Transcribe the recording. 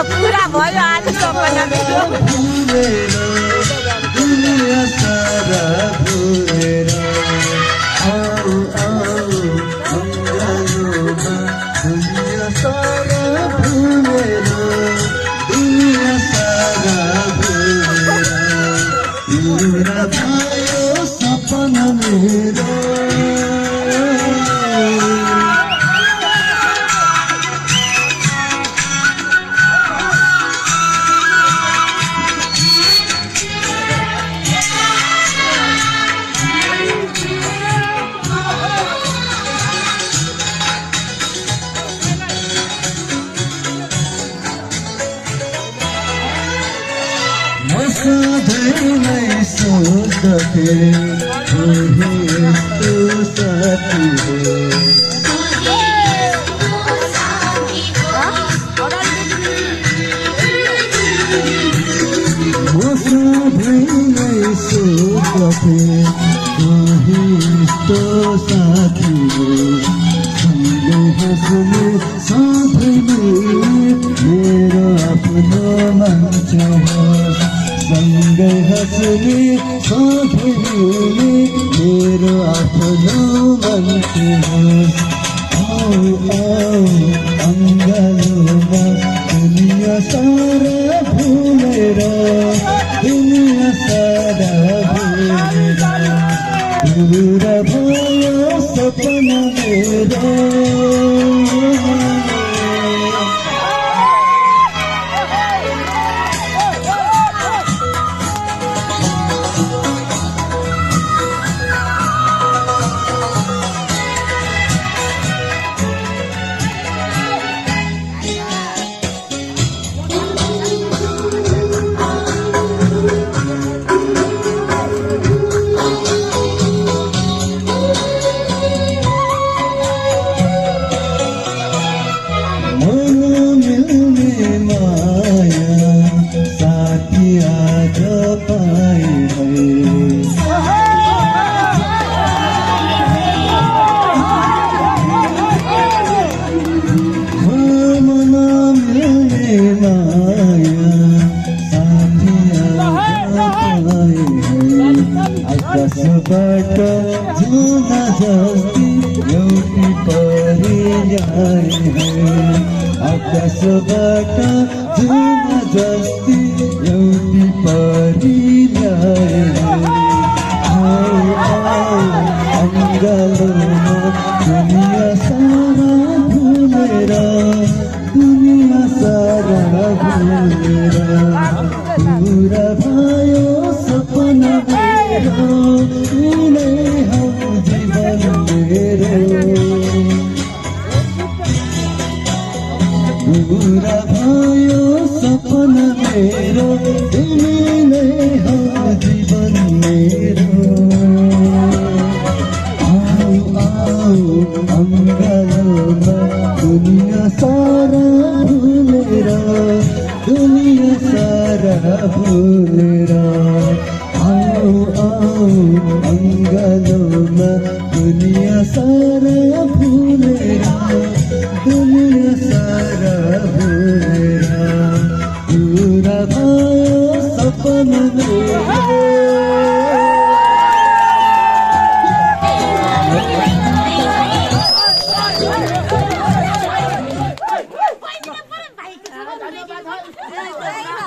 पूरा भयो आज सपना मेरो दुनिया सारा भुलेर आऊ आऊ दुनिया सारा भुलेर दुनिया सारा भुलेर पूरा भयो सपना मेरो सधैँ सोच्दथे यस्तो साथी हो म सधैँ सोच्दथे यस्तो साथी हो सँगै हाँस्ने सधैँ मेरो आफ्नो मान्छे होस् सँगै हाँस्ने सधैँ मेरो आफ्नो मान्छे होस् आऊ आऊ अङ्गालोमा दुनिया सारा भुलेर दुनिया सारा भुलेर पुरा भयो सपना मेरो आकाशबाट जुना जस्ती एउटी परी ल्याए आकाशबाट जुना जस्ती एउटी परी ल्याए अङ्गालोमा दुनिया सारा भुलेर दुनिया सारा भुलेर पुरा भयो सपना मेरो यिनै हो जीवन मेरो पुरा भयो सपना मेरो तिमी नै हो जीवन मेरो आऊ आऊ अङ्गालोमा दुनिया सारा भुलेर दुनिया सारा भुलेर आऊ आऊ अङ्गालोमा दुनिया सारा भुलेर दुनिया सारा भुलेर पुरा भयो सपना मेरो धन्यवाद